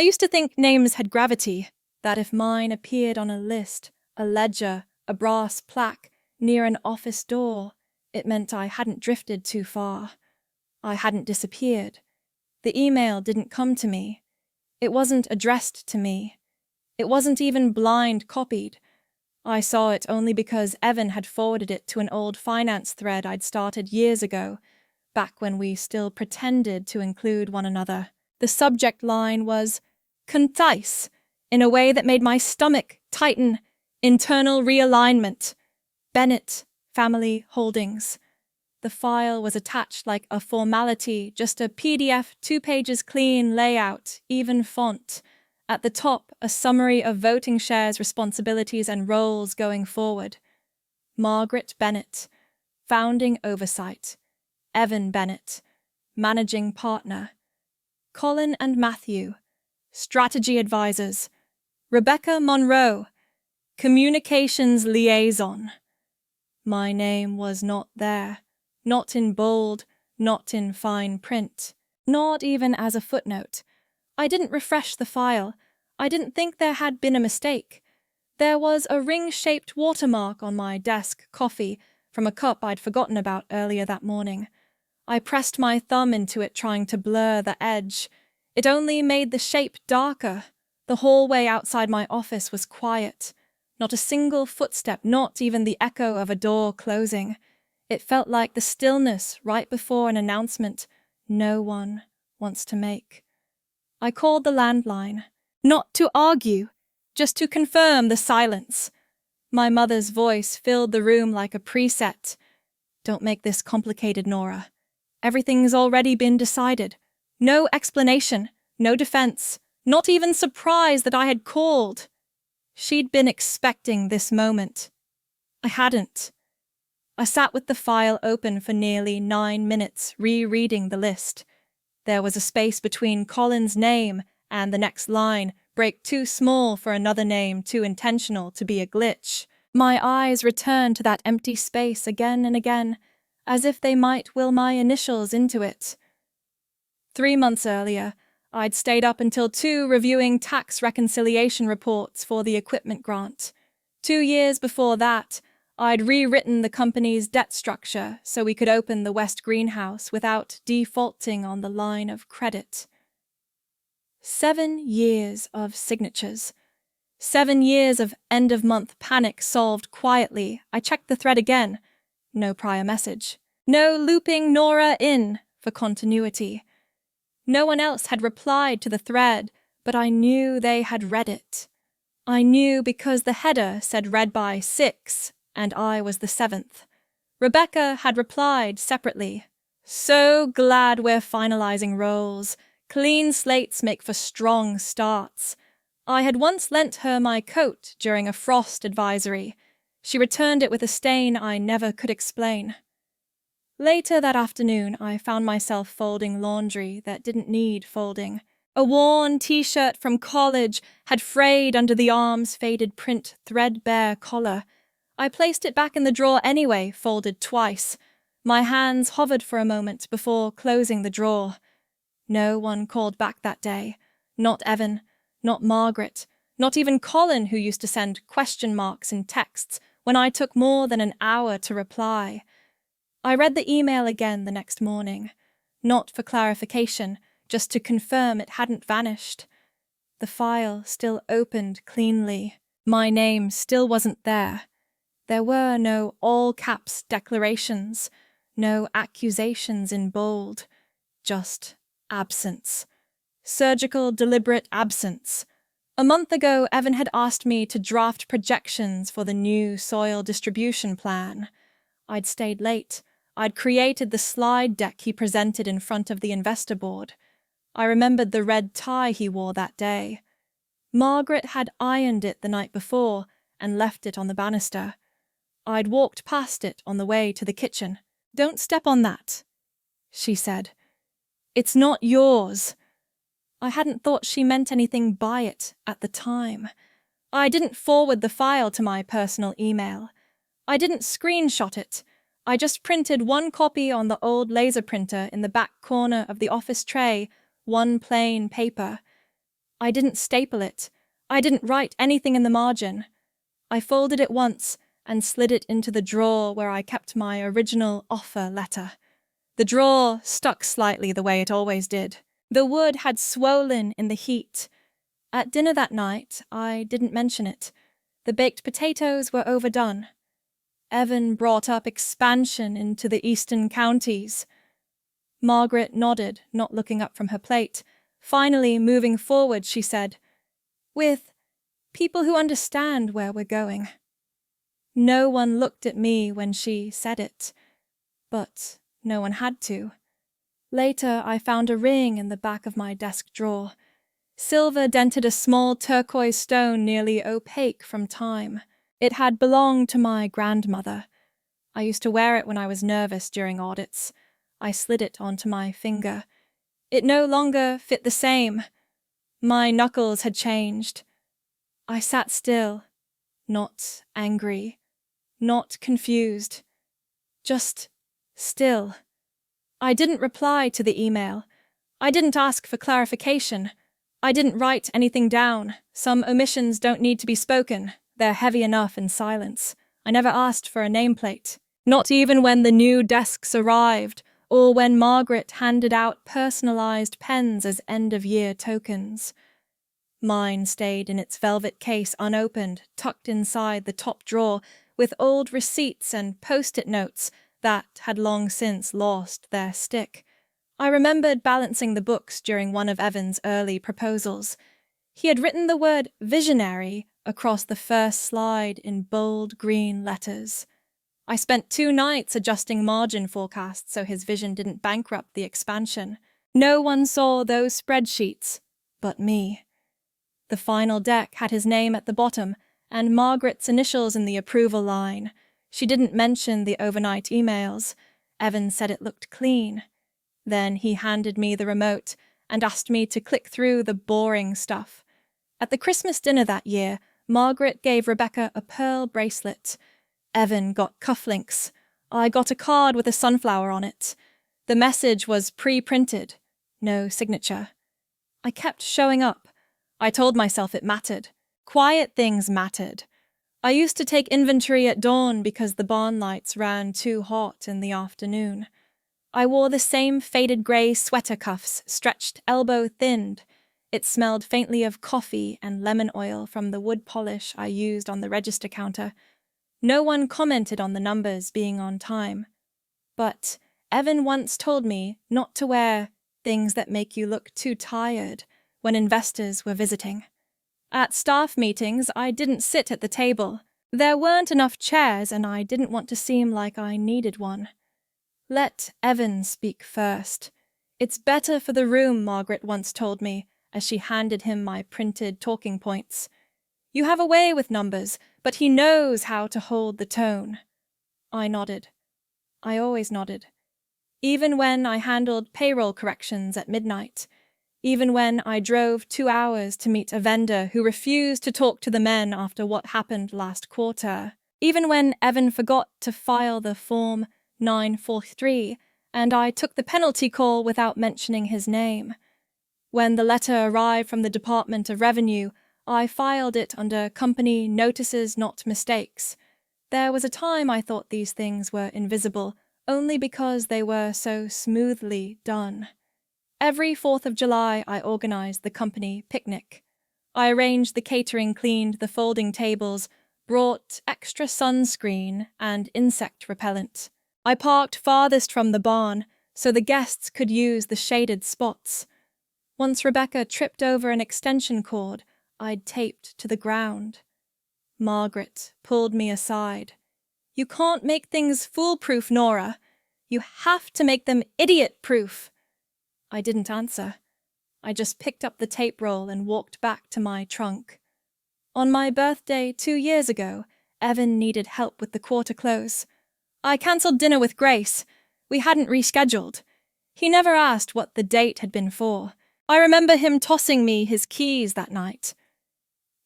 used to think names had gravity, that if mine appeared on a list, a ledger, a brass plaque, near an office door, it meant I hadn't drifted too far. I hadn't disappeared. The email didn't come to me. It wasn't addressed to me. It wasn't even blind copied. I saw it only because Evan had forwarded it to an old finance thread I'd started years ago, back when we still pretended to include one another. The subject line was concise, in a way that made my stomach tighten. Internal realignment. Bennett Family Holdings. The file was attached like a formality, just a PDF, 2 pages clean layout, even font. At the top, a summary of voting shares, responsibilities, and roles going forward. Margaret Bennett, founding oversight. Evan Bennett, managing partner. Colin and Matthew, strategy advisors. Rebecca Monroe, communications liaison. My name was not there, not in bold, not in fine print, not even as a footnote. I didn't refresh the file. I didn't think there had been a mistake. There was a ring-shaped watermark on my desk coffee from a cup I'd forgotten about earlier that morning. I pressed my thumb into it, trying to blur the edge. It only made the shape darker. The hallway outside my office was quiet. Not a single footstep, not even the echo of a door closing. It felt like the stillness right before an announcement no one wants to make. I called the landline, not to argue, just to confirm the silence. My mother's voice filled the room like a preset. Don't make this complicated, Nora. Everything's already been decided. No explanation, no defense, not even surprise that I had called. She'd been expecting this moment. I hadn't. I sat with the file open for nearly 9 minutes, rereading the list. There was a space between Colin's name and the next line, break too small for another name, too intentional to be a glitch. My eyes returned to that empty space again and again, as if they might will my initials into it. 3 months earlier, I'd stayed up until 2 reviewing tax reconciliation reports for the equipment grant. 2 years before that, I'd rewritten the company's debt structure so we could open the West Greenhouse without defaulting on the line of credit. 7 years of signatures. 7 years of end-of-month panic solved quietly. I checked the thread again. No prior message. No looping Nora in for continuity. No one else had replied to the thread, but I knew they had read it. I knew because the header said read by 6, and I was the 7th. Rebecca had replied separately. So glad we're finalizing roles. Clean slates make for strong starts. I had once lent her my coat during a frost advisory. She returned it with a stain I never could explain. Later that afternoon, I found myself folding laundry that didn't need folding. A worn t-shirt from college had frayed under the arm's faded print threadbare collar. I placed it back in the drawer anyway, folded twice. My hands hovered for a moment before closing the drawer. No one called back that day. Not Evan, not Margaret, not even Colin, who used to send question marks in texts when I took more than an hour to reply. I read the email again the next morning, not for clarification, just to confirm it hadn't vanished. The file still opened cleanly. My name still wasn't there. There were no all-caps declarations, no accusations in bold, just absence. Surgical, deliberate absence. A month ago, Evan had asked me to draft projections for the new soil distribution plan. I'd stayed late. I'd created the slide deck he presented in front of the investor board. I remembered the red tie he wore that day. Margaret had ironed it the night before and left it on the banister. I'd walked past it on the way to the kitchen. "Don't step on that," she said. "It's not yours." I hadn't thought she meant anything by it at the time. I didn't forward the file to my personal email. I didn't screenshot it. I just printed one copy on the old laser printer in the back corner of the office tray, one plain paper. I didn't staple it. I didn't write anything in the margin. I folded it once and slid it into the drawer where I kept my original offer letter. The drawer stuck slightly the way it always did. The wood had swollen in the heat. At dinner that night, I didn't mention it. The baked potatoes were overdone. Evan brought up expansion into the eastern counties. Margaret nodded, not looking up from her plate. Finally, moving forward, she said, "With people who understand where we're going." No one looked at me when she said it, but no one had to. Later, I found a ring in the back of my desk drawer. Silver dented a small turquoise stone nearly opaque from time. It had belonged to my grandmother. I used to wear it when I was nervous during audits. I slid it onto my finger. It no longer fit the same. My knuckles had changed. I sat still, not angry, not confused, just still. I didn't reply to the email. I didn't ask for clarification. I didn't write anything down. Some omissions don't need to be spoken. They're heavy enough in silence. I never asked for a nameplate. Not even when the new desks arrived, or when Margaret handed out personalized pens as end-of-year tokens. Mine stayed in its velvet case unopened, tucked inside the top drawer, with old receipts and post-it notes that had long since lost their stick. I remembered balancing the books during one of Evan's early proposals. He had written the word visionary across the first slide in bold green letters. I spent 2 nights adjusting margin forecasts so his vision didn't bankrupt the expansion. No one saw those spreadsheets but me. The final deck had his name at the bottom and Margaret's initials in the approval line. She didn't mention the overnight emails. Evan said it looked clean. Then he handed me the remote and asked me to click through the boring stuff. At the Christmas dinner that year, Margaret gave Rebecca a pearl bracelet. Evan got cufflinks. I got a card with a sunflower on it. The message was pre-printed. No signature. I kept showing up. I told myself it mattered. Quiet things mattered. I used to take inventory at dawn because the barn lights ran too hot in the afternoon. I wore the same faded grey sweater cuffs, stretched elbow-thinned. It smelled faintly of coffee and lemon oil from the wood polish I used on the register counter. No one commented on the numbers being on time. But Evan once told me not to wear things that make you look too tired when investors were visiting. At staff meetings, I didn't sit at the table. There weren't enough chairs and I didn't want to seem like I needed one. Let Evan speak first. It's better for the room, Margaret once told me, as she handed him my printed talking points. You have a way with numbers, but he knows how to hold the tone. I nodded. I always nodded. Even when I handled payroll corrections at midnight. Even when I drove 2 hours to meet a vendor who refused to talk to the men after what happened last quarter. Even when Evan forgot to file the Form 943 and I took the penalty call without mentioning his name. When the letter arrived from the Department of Revenue, I filed it under Company Notices Not Mistakes. There was a time I thought these things were invisible, only because they were so smoothly done. Every 4th of July, I organized the company picnic. I arranged the catering, cleaned the folding tables, brought extra sunscreen and insect repellent. I parked farthest from the barn so the guests could use the shaded spots. Once Rebecca tripped over an extension cord I'd taped to the ground. Margaret pulled me aside. You can't make things foolproof, Nora. You have to make them idiot-proof. I didn't answer. I just picked up the tape roll and walked back to my trunk. On my birthday 2 years ago, Evan needed help with the quarter close. I cancelled dinner with Grace. We hadn't rescheduled. He never asked what the date had been for. I remember him tossing me his keys that night.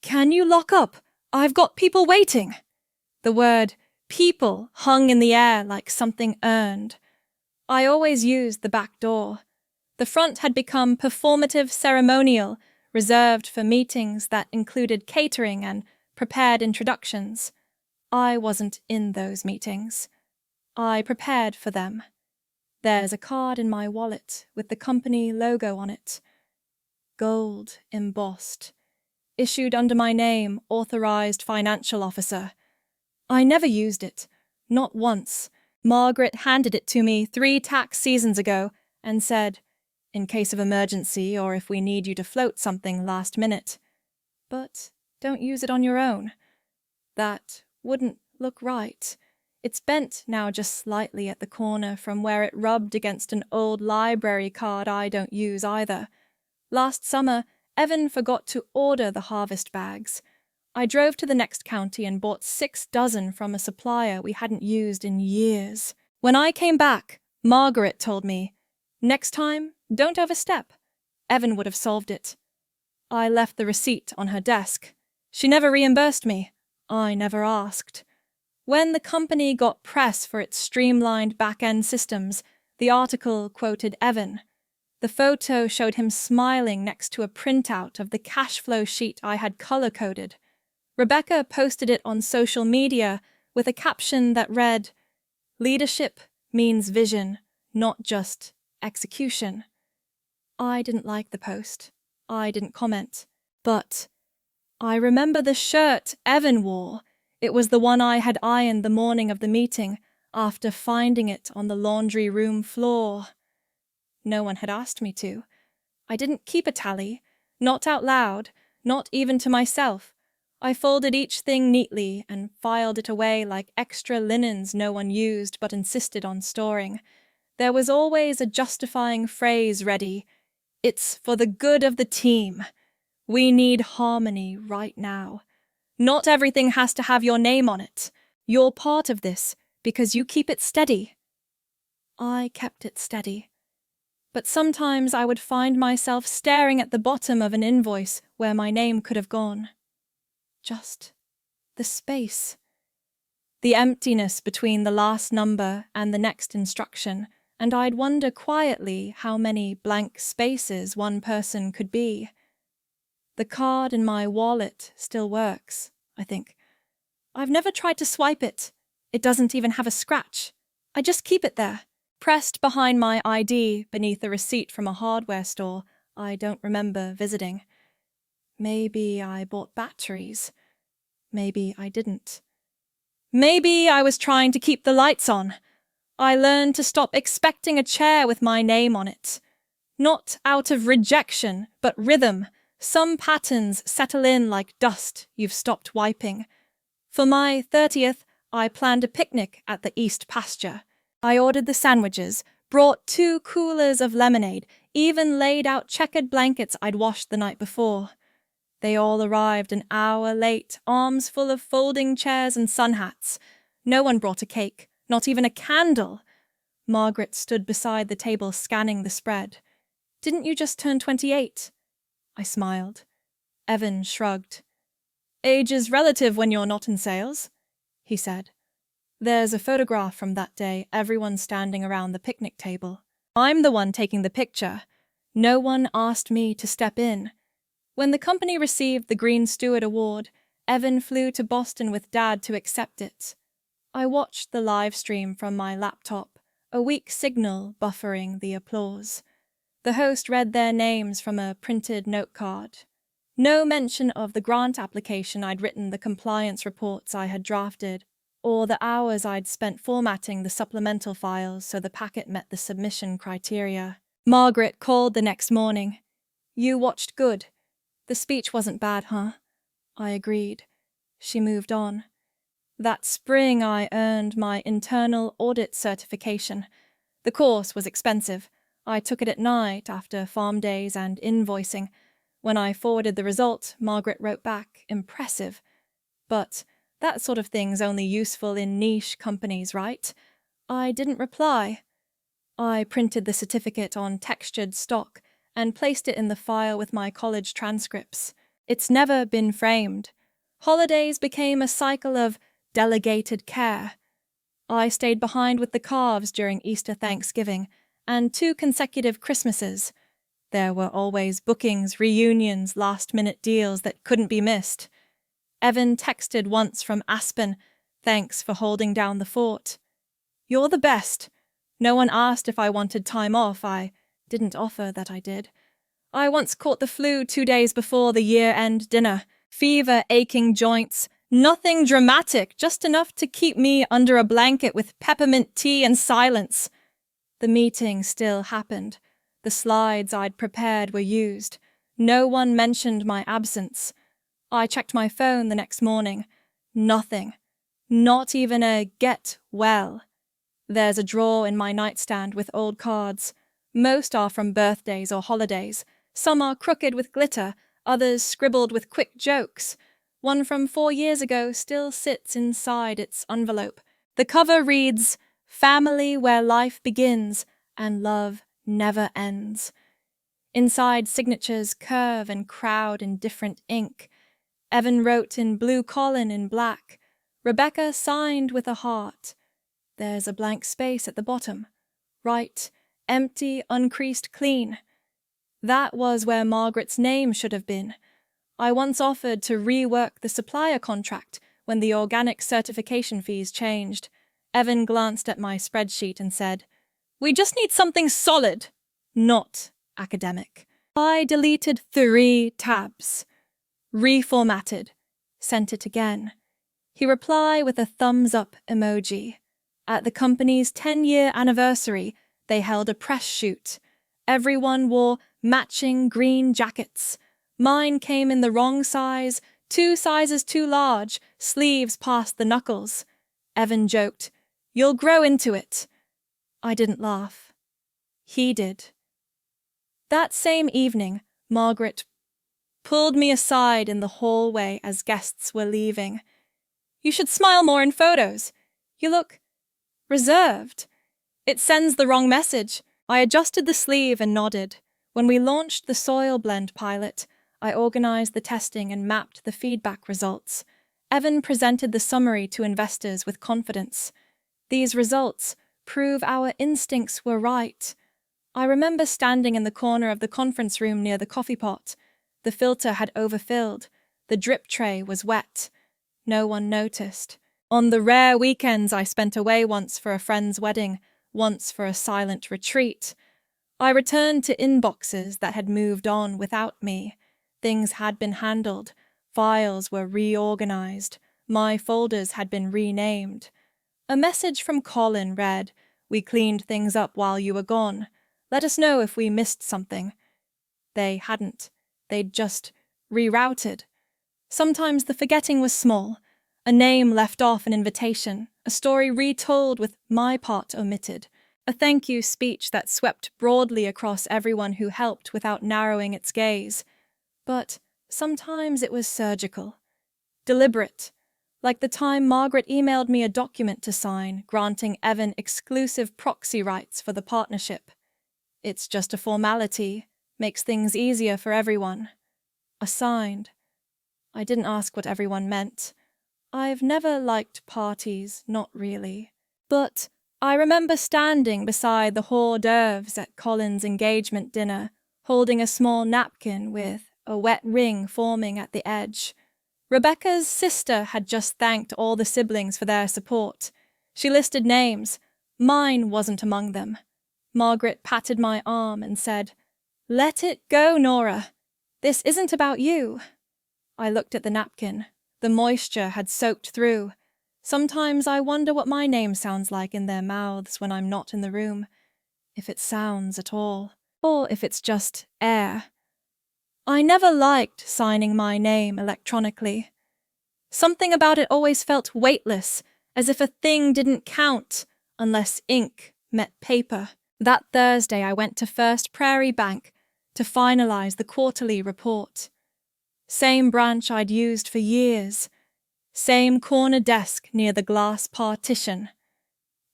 Can you lock up? I've got people waiting. The word people hung in the air like something earned. I always used the back door. The front had become performative ceremonial, reserved for meetings that included catering and prepared introductions. I wasn't in those meetings. I prepared for them. There's a card in my wallet with the company logo on it. Gold embossed. Issued under my name, Authorized Financial Officer. I never used it. Not once. Margaret handed it to me 3 tax seasons ago and said, in case of emergency or if we need you to float something last minute. But don't use it on your own. That wouldn't look right. It's bent now just slightly at the corner from where it rubbed against an old library card I don't use either. Last summer, Evan forgot to order the harvest bags. I drove to the next county and bought 6 dozen from a supplier we hadn't used in years. When I came back, Margaret told me, "Next time, don't overstep." Evan would have solved it. I left the receipt on her desk. She never reimbursed me. I never asked. When the company got press for its streamlined back-end systems, the article quoted Evan. The photo showed him smiling next to a printout of the cash flow sheet I had color-coded. Rebecca posted it on social media with a caption that read, "Leadership means vision, not just execution." I didn't like the post. I didn't comment. But I remember the shirt Evan wore. It was the one I had ironed the morning of the meeting after finding it on the laundry room floor. No one had asked me to. I didn't keep a tally, not out loud, not even to myself. I folded each thing neatly and filed it away like extra linens no one used but insisted on storing. There was always a justifying phrase ready. It's for the good of the team. We need harmony right now. Not everything has to have your name on it. You're part of this because you keep it steady. I kept it steady. But sometimes I would find myself staring at the bottom of an invoice where my name could have gone. Just the space. The emptiness between the last number and the next instruction, and I'd wonder quietly how many blank spaces one person could be. The card in my wallet still works, I think. I've never tried to swipe it. It doesn't even have a scratch. I just keep it there, pressed behind my ID beneath a receipt from a hardware store I don't remember visiting. Maybe I bought batteries. Maybe I didn't. Maybe I was trying to keep the lights on. I learned to stop expecting a chair with my name on it. Not out of rejection, but rhythm. Some patterns settle in like dust you've stopped wiping. For my 30th, I planned a picnic at the East Pasture. I ordered the sandwiches, brought 2 coolers of lemonade, even laid out checkered blankets I'd washed the night before. They all arrived an hour late, arms full of folding chairs and sun hats. No one brought a cake, not even a candle. Margaret stood beside the table scanning the spread. "Didn't you just turn 28? I smiled. Evan shrugged. "Age is relative when you're not in sales," he said. "There's a photograph from that day, everyone standing around the picnic table. I'm the one taking the picture. No one asked me to step in. When the company received the Green Steward Award, Evan flew to Boston with Dad to accept it. I watched the live stream from my laptop, a weak signal buffering the applause. The host read their names from a printed note card. No mention of the grant application I'd written, the compliance reports I had drafted, or the hours I'd spent formatting the supplemental files so the packet met the submission criteria. Margaret called the next morning. "You watched good. The speech wasn't bad, huh?" I agreed. She moved on. That spring I earned my internal audit certification. The course was expensive. I took it at night after farm days and invoicing. When I forwarded the result, Margaret wrote back, "Impressive." But that sort of thing's only useful in niche companies, right? I didn't reply. I printed the certificate on textured stock and placed it in the file with my college transcripts. It's never been framed. Holidays became a cycle of delegated care. I stayed behind with the calves during Easter Thanksgiving and 2 consecutive Christmases. There were always bookings, reunions, last-minute deals that couldn't be missed. Evan texted once from Aspen, "Thanks for holding down the fort. You're the best. No one asked if I wanted time off. I didn't offer that I did. I once caught the flu 2 days before the year-end dinner. Fever, aching joints. Nothing dramatic, just enough to keep me under a blanket with peppermint tea and silence." The meeting still happened. The slides I'd prepared were used. No one mentioned my absence. I checked my phone the next morning. Nothing. Not even a "get well." There's a drawer in my nightstand with old cards. Most are from birthdays or holidays. Some are crooked with glitter, others scribbled with quick jokes. One from 4 years ago still sits inside its envelope. The cover reads, "Family where life begins and love never ends." Inside, signatures curve and crowd in different ink. Evan wrote in blue, Colin in black. Rebecca signed with a heart. There's a blank space at the bottom. Right, empty, uncreased, clean. That was where Margaret's name should have been. I once offered to rework the supplier contract when the organic certification fees changed. Evan glanced at my spreadsheet and said, "We just need something solid, not academic." I deleted 3 tabs. Reformatted. Sent it again. He replied with a thumbs-up emoji. At the company's 10-year anniversary, they held a press shoot. Everyone wore matching green jackets. Mine came in the wrong size, 2 sizes too large, sleeves past the knuckles. Evan joked, "You'll grow into it." I didn't laugh. He did. That same evening, Margaret pulled me aside in the hallway as guests were leaving. "You should smile more in photos. You look reserved. It sends the wrong message." I adjusted the sleeve and nodded. When we launched the soil blend pilot, I organized the testing and mapped the feedback results. Evan presented the summary to investors with confidence. These results prove our instincts were right. I remember standing in the corner of the conference room near the coffee pot. The filter had overfilled. The drip tray was wet. No one noticed. On the rare weekends I spent away, once for a friend's wedding, once for a silent retreat, I returned to inboxes that had moved on without me. Things had been handled. Files were reorganized. My folders had been renamed. A message from Colin read, "We cleaned things up while you were gone. Let us know if we missed something." They hadn't. They'd just rerouted. Sometimes the forgetting was small. A name left off an invitation, a story retold with my part omitted, a thank you speech that swept broadly across everyone who helped without narrowing its gaze. But sometimes it was surgical, deliberate, like the time Margaret emailed me a document to sign granting Evan exclusive proxy rights for the partnership. It's just a formality, makes things easier for everyone. Assigned. I didn't ask what everyone meant. I've never liked parties, not really. But I remember standing beside the hors d'oeuvres at Colin's engagement dinner, holding a small napkin with a wet ring forming at the edge. Rebecca's sister had just thanked all the siblings for their support. She listed names. Mine wasn't among them. Margaret patted my arm and said, "Let it go, Nora. This isn't about you." I looked at the napkin. The moisture had soaked through. Sometimes I wonder what my name sounds like in their mouths when I'm not in the room, if it sounds at all, or if it's just air. I never liked signing my name electronically. Something about it always felt weightless, as if a thing didn't count unless ink met paper. That Thursday I went to First Prairie Bank to finalize the quarterly report. Same branch I'd used for years. Same corner desk near the glass partition.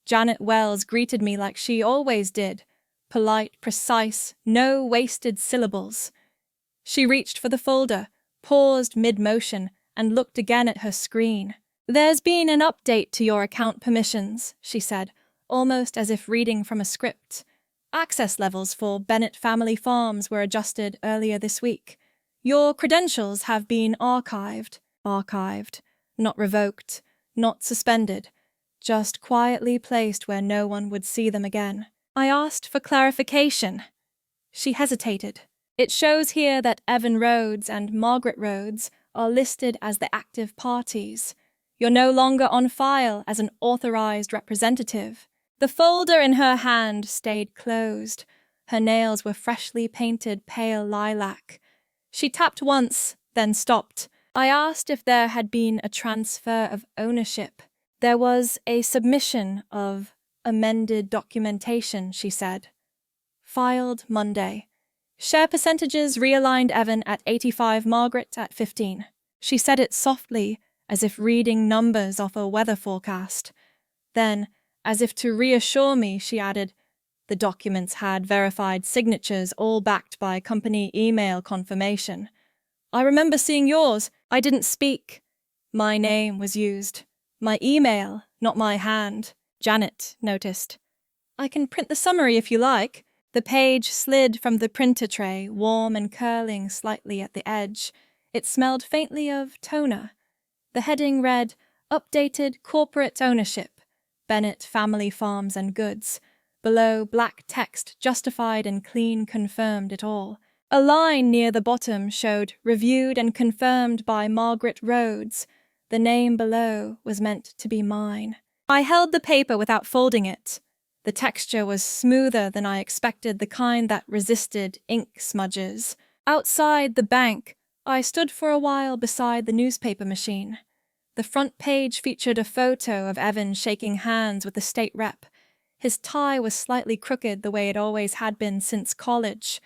Janet Wells greeted me like she always did, polite, precise, no wasted syllables. She reached for the folder, paused mid-motion, and looked again at her screen. "There's been an update to your account permissions," she said, almost as if reading from a script. Access levels for Bennett Family Farms were adjusted earlier this week. Your credentials have been archived. Archived. Not revoked. Not suspended. Just quietly placed where no one would see them again. I asked for clarification. She hesitated. It shows here that Evan Rhodes and Margaret Rhodes are listed as the active parties. You're no longer on file as an authorized representative. The folder in her hand stayed closed. Her nails were freshly painted pale lilac. She tapped once, then stopped. I asked if there had been a transfer of ownership. There was a submission of amended documentation, she said. Filed Monday. Share percentages realigned Evan at 85, Margaret at 15. She said it softly, as if reading numbers off a weather forecast. Then, as if to reassure me, she added, the documents had verified signatures, all backed by company email confirmation. I remember seeing yours. I didn't speak. My name was used. My email, not my hand. Janet noticed. I can print the summary if you like. The page slid from the printer tray, warm and curling slightly at the edge. It smelled faintly of toner. The heading read, Updated Corporate Ownership, Bennett Family Farms and Goods. Below, black text justified and clean confirmed it all. A line near the bottom showed reviewed and confirmed by Margaret Rhodes. The name below was meant to be mine. I held the paper without folding it. The texture was smoother than I expected, the kind that resisted ink smudges. Outside the bank, I stood for a while beside the newspaper machine. The front page featured a photo of Evan shaking hands with the state rep. His tie was slightly crooked the way it always had been since college.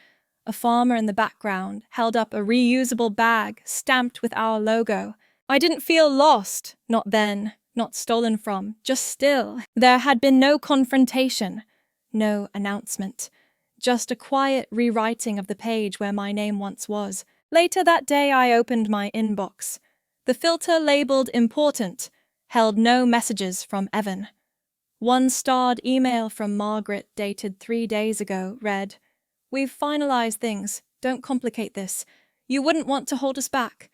A farmer in the background held up a reusable bag stamped with our logo. I didn't feel lost, not then. Not stolen from, just still. There had been no confrontation, no announcement, just a quiet rewriting of the page where my name once was. Later that day I opened my inbox. The filter labeled important held no messages from Evan. One starred email from Margaret dated 3 days ago read, We've finalized things, don't complicate this. You wouldn't want to hold us back.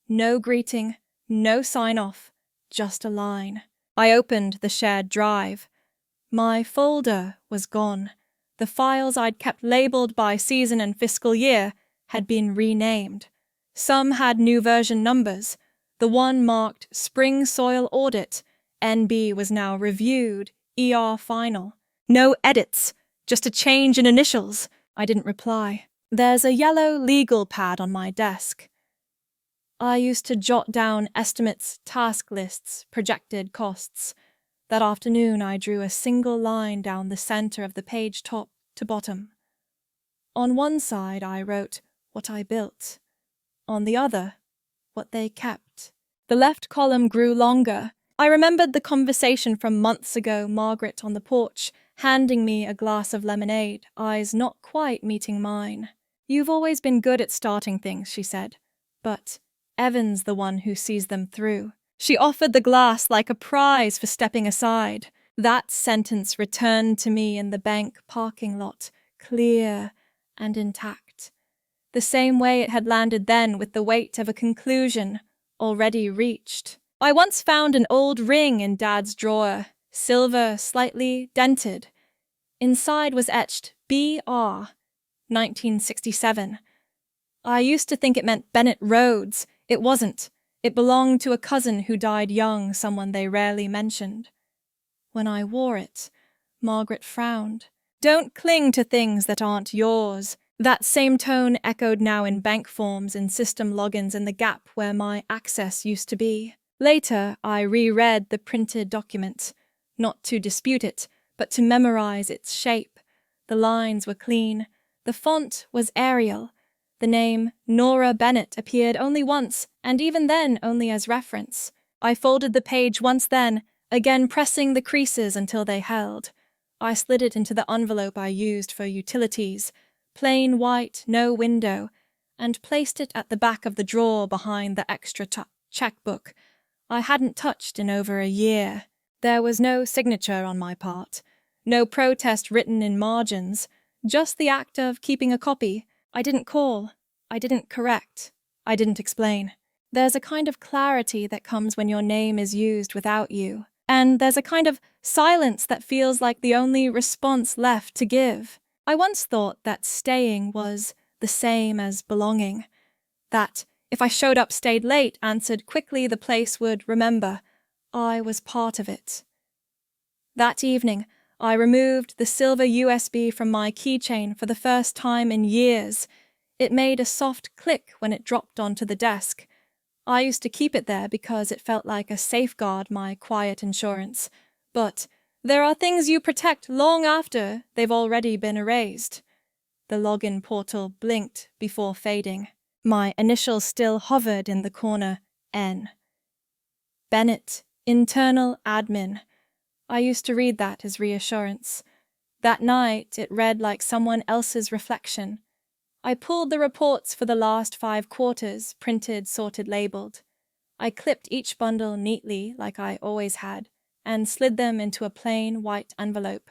No greeting, no sign-off. Just a line. I opened the shared drive. My folder was gone. The files I'd kept labeled by season and fiscal year had been renamed. Some had new version numbers. The one marked Spring Soil Audit. NB was now reviewed, ER final. No edits, just a change in initials. I didn't reply. There's a yellow legal pad on my desk. I used to jot down estimates, task lists, projected costs. That afternoon I drew a single line down the center of the page top to bottom. On one side I wrote what I built. On the other, what they kept. The left column grew longer. I remembered the conversation from months ago, Margaret on the porch, handing me a glass of lemonade, eyes not quite meeting mine. You've always been good at starting things, she said, but Evan's the one who sees them through. She offered the glass like a prize for stepping aside. That sentence returned to me in the bank parking lot, clear and intact. The same way it had landed then, with the weight of a conclusion already reached. I once found an old ring in Dad's drawer, silver, slightly dented. Inside was etched B.R. 1967. I used to think it meant Bennett Rhodes. It wasn't. It belonged to a cousin who died young, someone they rarely mentioned. When I wore it, Margaret frowned. Don't cling to things that aren't yours. That same tone echoed now in bank forms, in system logins, in the gap where my access used to be. Later, I reread the printed document, not to dispute it, but to memorize its shape. The lines were clean. The font was Arial. The name Nora Bennett appeared only once, and even then only as reference. I folded the page once then, again pressing the creases until they held. I slid it into the envelope I used for utilities, plain white, no window, and placed it at the back of the drawer behind the extra checkbook I hadn't touched in over a year. There was no signature on my part, no protest written in margins, Just the act of keeping a copy. I didn't call. I didn't correct. I didn't explain. There's a kind of clarity that comes when your name is used without you. And there's a kind of silence that feels like the only response left to give. I once thought that staying was the same as belonging. That if I showed up, stayed late, answered quickly, the place would remember I was part of it. That evening, I removed the silver USB from my keychain for the first time in years. It made a soft click when it dropped onto the desk. I used to keep it there because it felt like a safeguard, my quiet insurance. But there are things you protect long after they've already been erased. The login portal blinked before fading. My initials still hovered in the corner, N. Bennett, internal admin. I used to read that as reassurance. That night, it read like someone else's reflection. I pulled the reports for the last 5 quarters, printed, sorted, labeled. I clipped each bundle neatly, like I always had, and slid them into a plain white envelope.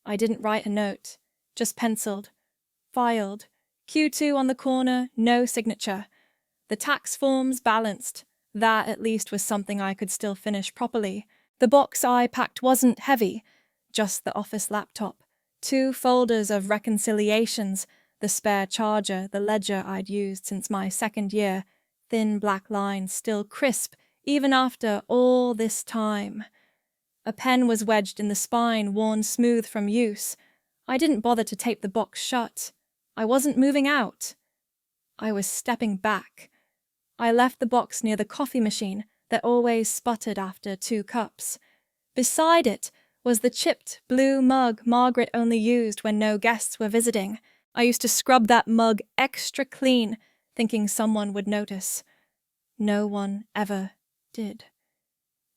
I didn't write a note, just penciled. Filed. Q2 on the corner, no signature. The tax forms balanced. That at least was something I could still finish properly. The box I packed wasn't heavy, just the office laptop. 2 folders of reconciliations, the spare charger, the ledger I'd used since my 2nd year, thin black lines still crisp even after all this time. A pen was wedged in the spine, worn smooth from use. I didn't bother to tape the box shut. I wasn't moving out. I was stepping back. I left the box near the coffee machine that always sputtered after 2 cups. Beside it was the chipped blue mug Margaret only used when no guests were visiting. I used to scrub that mug extra clean, thinking someone would notice. No one ever did.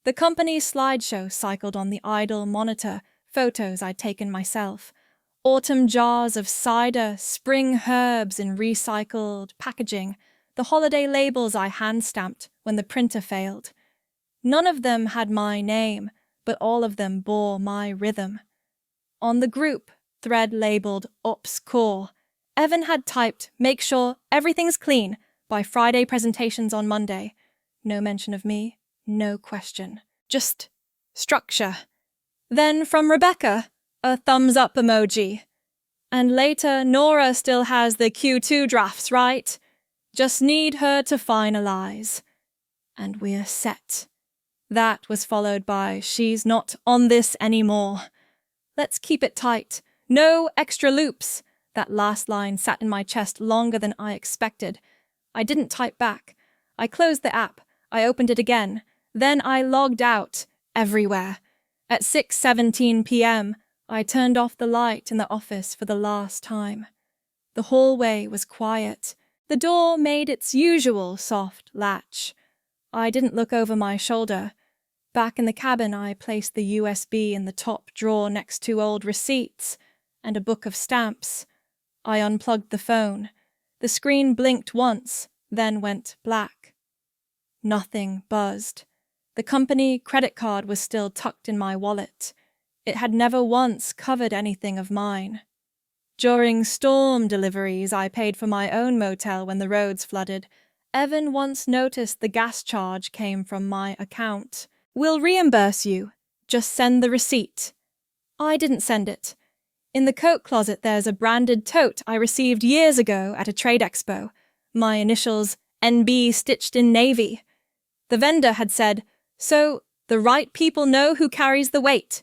The company slideshow cycled on the idle monitor, photos I'd taken myself. Autumn jars of cider, spring herbs in recycled packaging, the holiday labels I hand-stamped when the printer failed. None of them had my name, but all of them bore my rhythm. On the group, thread labeled Ops Core, Evan had typed, "Make sure everything's clean by Friday, presentations on Monday." No mention of me, no question. Just structure. Then from Rebecca, a thumbs-up emoji. And later, Nora still has the Q2 drafts, right? Just need her to finalize. And we're set. That was followed by, "She's not on this anymore. Let's keep it tight. No extra loops." That last line sat in my chest longer than I expected. I didn't type back. I closed the app. I opened it again. Then I logged out, everywhere. At 6:17 p.m., I turned off the light in the office for the last time. The hallway was quiet. The door made its usual soft latch. I didn't look over my shoulder. Back in the cabin, I placed the USB in the top drawer next to old receipts and a book of stamps. I unplugged the phone. The screen blinked once, then went black. Nothing buzzed. The company credit card was still tucked in my wallet. It had never once covered anything of mine. During storm deliveries, I paid for my own motel when the roads flooded. Evan once noticed the gas charge came from my account. "We'll reimburse you. Just send the receipt." I didn't send it. In the coat closet there's a branded tote I received years ago at a trade expo. My initials, NB, stitched in navy. The vendor had said, "So, the right people know who carries the weight."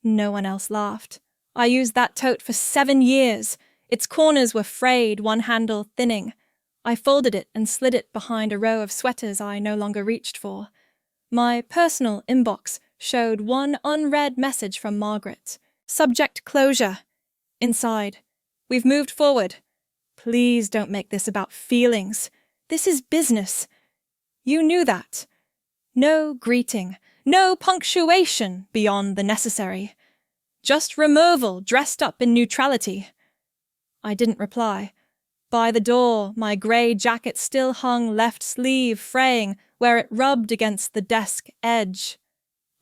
No one else laughed. I used that tote for 7 years. Its corners were frayed, one handle thinning. I folded it and slid it behind a row of sweaters I no longer reached for. My personal inbox showed one unread message from Margaret. Subject closure. Inside. "We've moved forward. Please don't make this about feelings. This is business. You knew that. No greeting. No punctuation beyond the necessary. Just removal dressed up in neutrality." I didn't reply. By the door, my grey jacket still hung left sleeve fraying where it rubbed against the desk edge.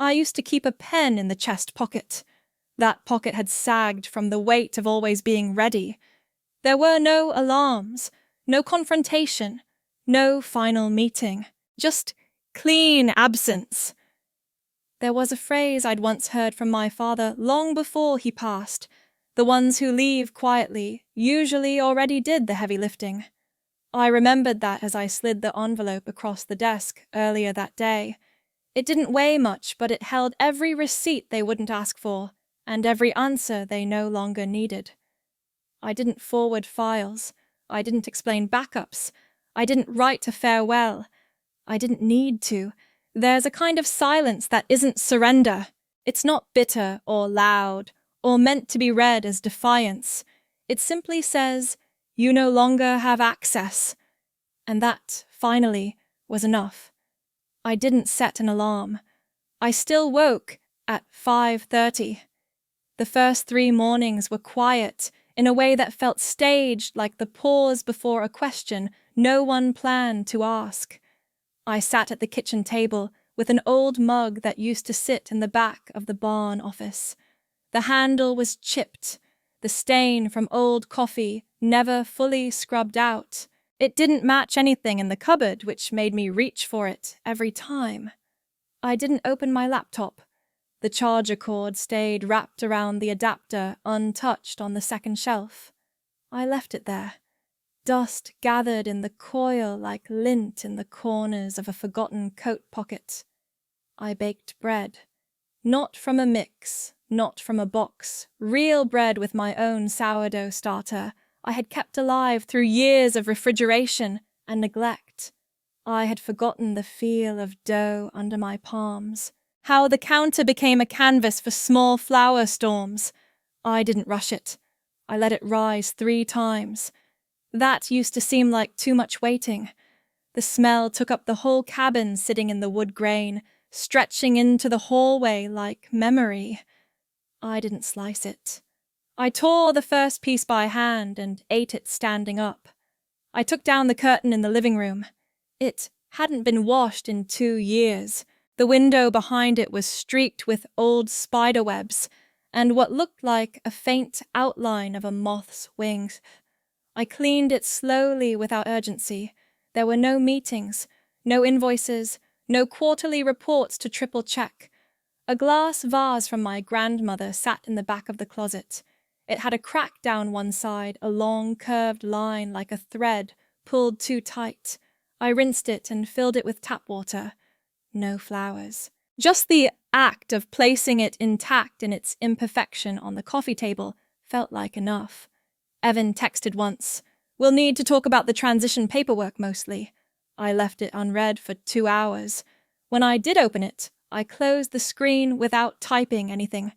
I used to keep a pen in the chest pocket. That pocket had sagged from the weight of always being ready. There were no alarms, no confrontation, no final meeting, just clean absence. There was a phrase I'd once heard from my father long before he passed. The ones who leave quietly usually already did the heavy lifting. I remembered that as I slid the envelope across the desk earlier that day. It didn't weigh much, but it held every receipt they wouldn't ask for, and every answer they no longer needed. I didn't forward files. I didn't explain backups. I didn't write a farewell. I didn't need to. There's a kind of silence that isn't surrender. It's not bitter or loud or meant to be read as defiance. It simply says, you no longer have access. And that, finally, was enough. I didn't set an alarm. I still woke at 5:30. The first 3 mornings were quiet in a way that felt staged, like the pause before a question no one planned to ask. I sat at the kitchen table with an old mug that used to sit in the back of the barn office. The handle was chipped, the stain from old coffee never fully scrubbed out. It didn't match anything in the cupboard, which made me reach for it every time. I didn't open my laptop. The charger cord stayed wrapped around the adapter, untouched on the second shelf. I left it there. Dust gathered in the coil like lint in the corners of a forgotten coat pocket. I baked bread. Not from a mix, not from a box. Real bread with my own sourdough starter I had kept alive through years of refrigeration and neglect. I had forgotten the feel of dough under my palms, how the counter became a canvas for small flour storms. I didn't rush it. I let it rise 3 times. That used to seem like too much waiting. The smell took up the whole cabin sitting in the wood grain, stretching into the hallway like memory. I didn't slice it. I tore the first piece by hand and ate it standing up. I took down the curtain in the living room. It hadn't been washed in 2 years. The window behind it was streaked with old spider webs and what looked like a faint outline of a moth's wings. I cleaned it slowly without urgency. There were no meetings, no invoices, no quarterly reports to triple check. A glass vase from my grandmother sat in the back of the closet. It had a crack down one side, a long curved line like a thread pulled too tight. I rinsed it and filled it with tap water. No flowers. Just the act of placing it intact in its imperfection on the coffee table felt like enough. Evan texted once, "We'll need to talk about the transition paperwork mostly." I left it unread for 2 hours. When I did open it, I closed the screen without typing anything.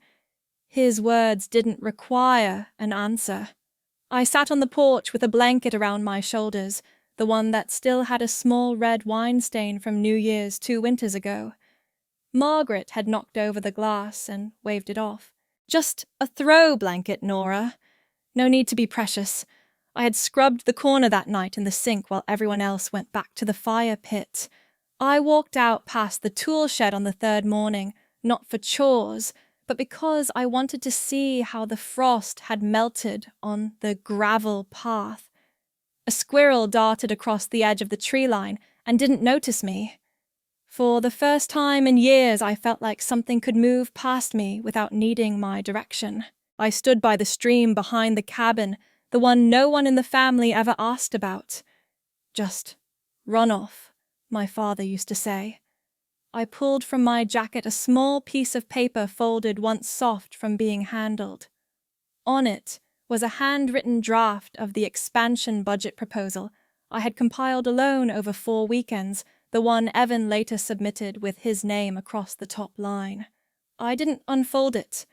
His words didn't require an answer. I sat on the porch with a blanket around my shoulders, the one that still had a small red wine stain from New Year's 2 winters ago. Margaret had knocked over the glass and waved it off. "Just a throw blanket, Nora. No need to be precious." I had scrubbed the corner that night in the sink while everyone else went back to the fire pit. I walked out past the tool shed on the 3rd morning, not for chores, but because I wanted to see how the frost had melted on the gravel path. A squirrel darted across the edge of the tree line and didn't notice me. For the first time in years, I felt like something could move past me without needing my direction. I stood by the stream behind the cabin, the one no one in the family ever asked about. Just run off, my father used to say. I pulled from my jacket a small piece of paper folded once soft from being handled. On it was a handwritten draft of the expansion budget proposal I had compiled alone over 4 weekends, the one Evan later submitted with his name across the top line. I didn't unfold it.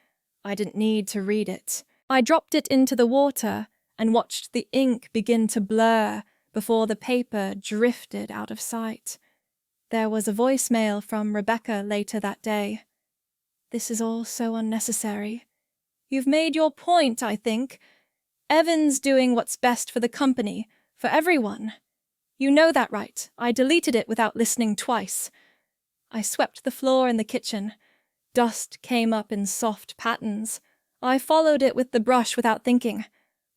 I didn't need to read it. I dropped it into the water and watched the ink begin to blur before the paper drifted out of sight. There was a voicemail from Rebecca later that day. "This is all so unnecessary. You've made your point, I think. Evan's doing what's best for the company, for everyone. You know that, right? I deleted it without listening twice." I swept the floor in the kitchen. Dust came up in soft patterns. I followed it with the brush without thinking.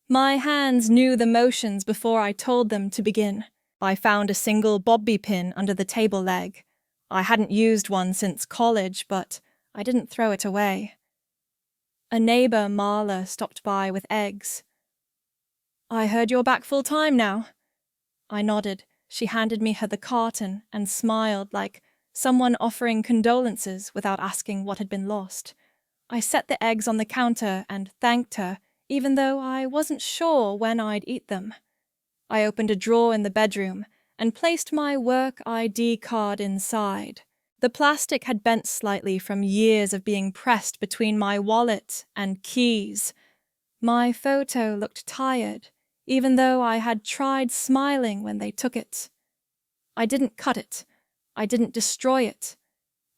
My hands knew the motions before I told them to begin. I found a single bobby pin under the table leg. I hadn't used one since college, but I didn't throw it away. A neighbor, Marla, stopped by with eggs. "I heard you're back full-time now." I nodded. She handed me the carton and smiled like someone offering condolences without asking what had been lost. I set the eggs on the counter and thanked her, even though I wasn't sure when I'd eat them. I opened a drawer in the bedroom and placed my work ID card inside. The plastic had bent slightly from years of being pressed between my wallet and keys. My photo looked tired, even though I had tried smiling when they took it. I didn't cut it. I didn't destroy it.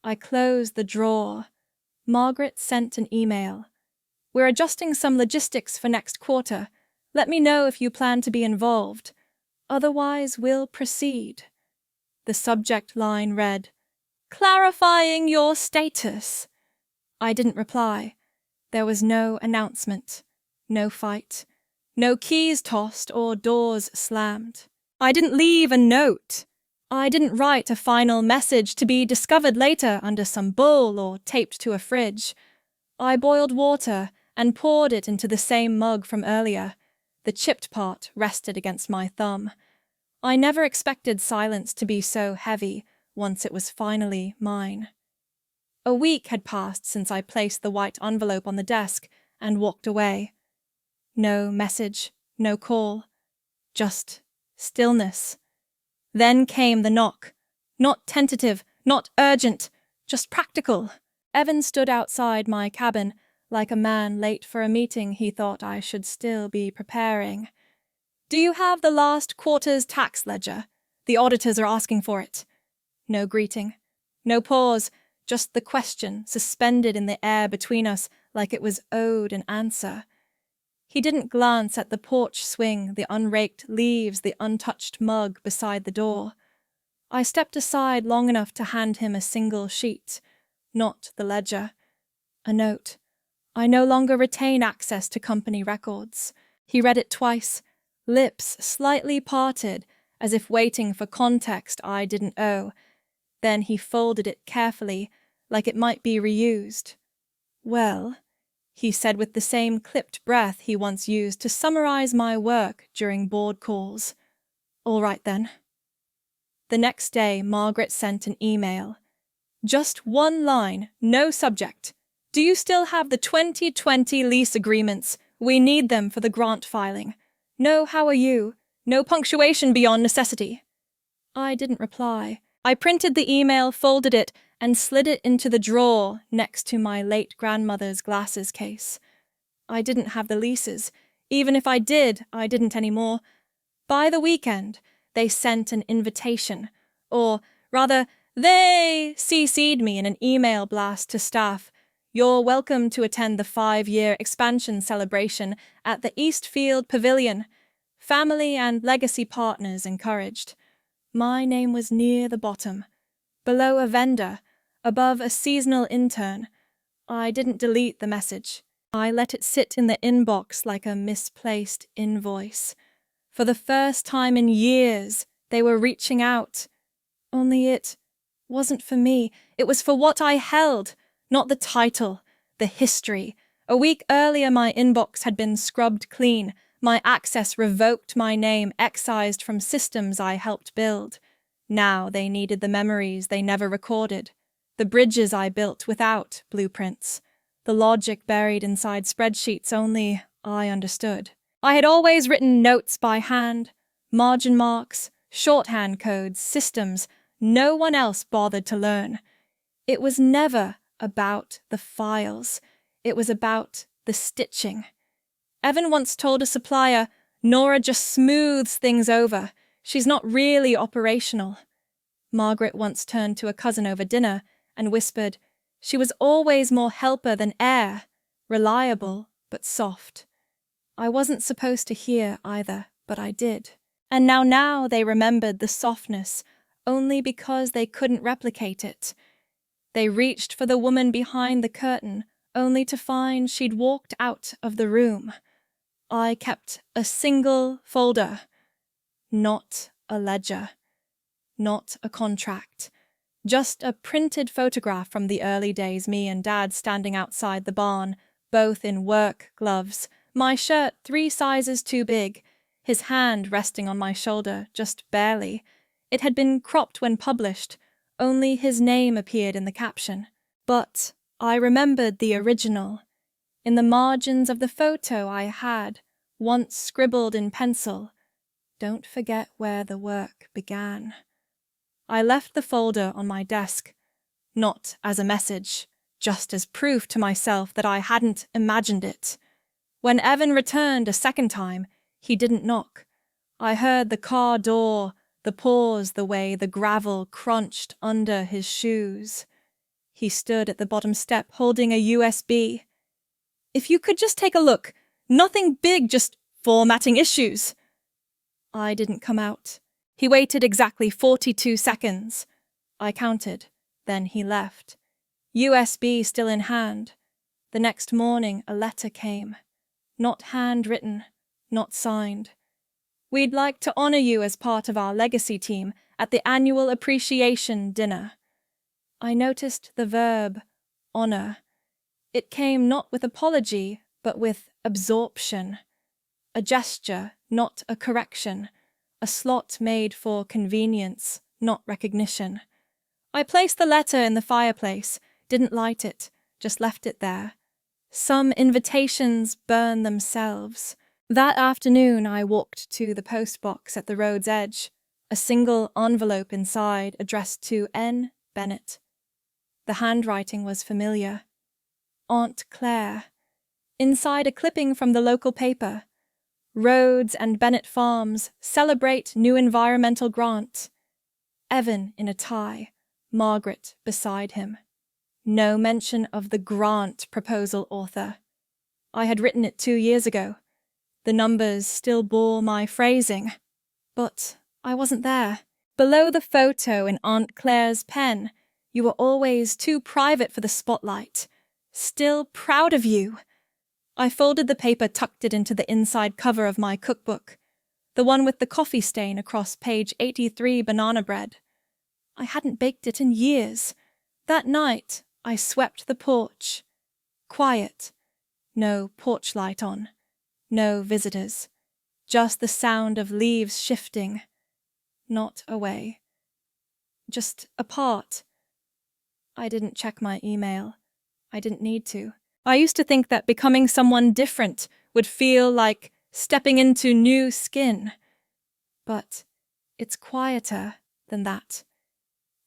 I closed the drawer. Margaret sent an email. "We're adjusting some logistics for next quarter. Let me know if you plan to be involved. Otherwise, we'll proceed." The subject line read, "Clarifying your status." I didn't reply. There was no announcement, no fight, no keys tossed or doors slammed. I didn't leave a note. I didn't write a final message to be discovered later under some bowl or taped to a fridge. I boiled water and poured it into the same mug from earlier. The chipped part rested against my thumb. I never expected silence to be so heavy once it was finally mine. A week had passed since I placed the white envelope on the desk and walked away. No message, no call, just stillness. Then came the knock. Not tentative, not urgent, just practical. Evan stood outside my cabin, like a man late for a meeting he thought I should still be preparing. "Do you have the last quarter's tax ledger? The auditors are asking for it." No greeting, no pause, just the question suspended in the air between us like it was owed an answer. He didn't glance at the porch swing, the unraked leaves, the untouched mug beside the door. I stepped aside long enough to hand him a single sheet, not the ledger. A note. "I no longer retain access to company records." He read it twice, lips slightly parted, as if waiting for context I didn't owe. Then he folded it carefully, like it might be reused. "Well," he said with the same clipped breath he once used to summarize my work during board calls. "All right then." The next day, Margaret sent an email. Just one line, no subject. "Do you still have the 2020 lease agreements? We need them for the grant filing. No, how are you? No punctuation beyond necessity." I didn't reply. I printed the email, folded it, and slid it into the drawer next to my late grandmother's glasses case. I didn't have the leases. Even if I did, I didn't anymore. By the weekend, they sent an invitation, or rather, they CC'd me in an email blast to staff. "You're welcome to attend the 5-year expansion celebration at the Eastfield Pavilion. Family and legacy partners encouraged." My name was near the bottom, below a vendor, above a seasonal intern. I didn't delete the message. I let it sit in the inbox like a misplaced invoice. For the first time in years, they were reaching out. Only it wasn't for me. It was for what I held, not the title, the history. A week earlier, my inbox had been scrubbed clean, my access revoked, my name excised from systems I helped build. Now they needed the memories they never recorded, the bridges I built without blueprints, the logic buried inside spreadsheets only I understood. I had always written notes by hand, margin marks, shorthand codes, systems no one else bothered to learn. It was never about the files. It was about the stitching. Evan once told a supplier, "Nora just smooths things over. She's not really operational." Margaret once turned to a cousin over dinner and whispered, "She was always more helper than heir, reliable but soft." I wasn't supposed to hear either, but I did. And now they remembered the softness only because they couldn't replicate it. They reached for the woman behind the curtain only to find she'd walked out of the room. I kept a single folder, not a ledger, not a contract, just a printed photograph from the early days, me and Dad standing outside the barn, both in work gloves, my shirt 3 sizes too big, his hand resting on my shoulder just barely. It had been cropped when published, only his name appeared in the caption. But I remembered the original. In the margins of the photo I had once scribbled in pencil, "Don't forget where the work began." I left the folder on my desk, not as a message, just as proof to myself that I hadn't imagined it. When Evan returned a second time, he didn't knock. I heard the car door, the pause, the way the gravel crunched under his shoes. He stood at the bottom step holding a USB. "If you could just take a look. Nothing big, just formatting issues." I didn't come out. He waited exactly 42 seconds. I counted. Then he left. USB still in hand. The next morning a letter came. Not handwritten, not signed. "We'd like to honor you as part of our legacy team at the annual appreciation dinner." I noticed the verb, honor. It came not with apology, but with absorption. A gesture, not a correction. A slot made for convenience, not recognition. I placed the letter in the fireplace, didn't light it, just left it there. Some invitations burn themselves. That afternoon I walked to the postbox at the road's edge, a single envelope inside addressed to N. Bennett. The handwriting was familiar. Aunt Claire. Inside a clipping from the local paper. Rhodes and Bennett Farms celebrate new environmental grant. Evan in a tie, Margaret beside him. No mention of the grant proposal author. I had written it 2 years ago. The numbers still bore my phrasing. But I wasn't there. Below the photo in Aunt Claire's pen, "You were always too private for the spotlight. Still proud of you." I folded the paper, tucked it into the inside cover of my cookbook, the one with the coffee stain across page 83 banana bread. I hadn't baked it in years. That night, I swept the porch. Quiet. No porch light on. No visitors. Just the sound of leaves shifting. Not away. Just apart. I didn't check my email. I didn't need to. I used to think that becoming someone different would feel like stepping into new skin. But it's quieter than that.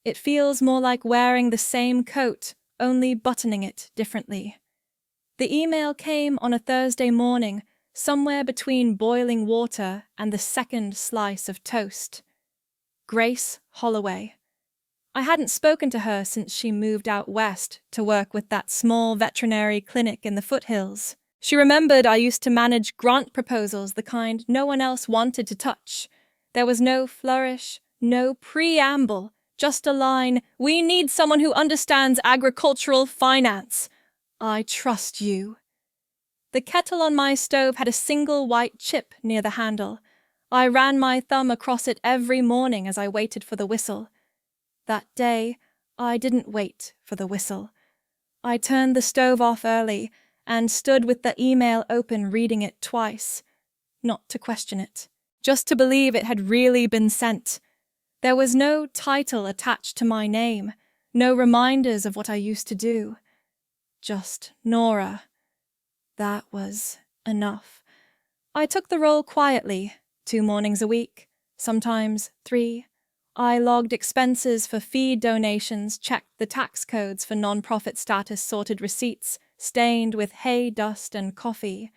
It feels more like wearing the same coat, only buttoning it differently. The email came on a Thursday morning, somewhere between boiling water and the second slice of toast. Grace Holloway. I hadn't spoken to her since she moved out west to work with that small veterinary clinic in the foothills. She remembered I used to manage grant proposals, the kind no one else wanted to touch. There was no flourish, no preamble, just a line, "We need someone who understands agricultural finance. I trust you." The kettle on my stove had a single white chip near the handle. I ran my thumb across it every morning as I waited for the whistle. That day, I didn't wait for the whistle. I turned the stove off early and stood with the email open reading it twice. Not to question it, just to believe it had really been sent. There was no title attached to my name, no reminders of what I used to do. Just Nora. That was enough. I took the role quietly, 2 mornings a week, sometimes 3. I logged expenses for feed donations, checked the tax codes for non-profit status, sorted receipts, stained with hay, dust, and coffee.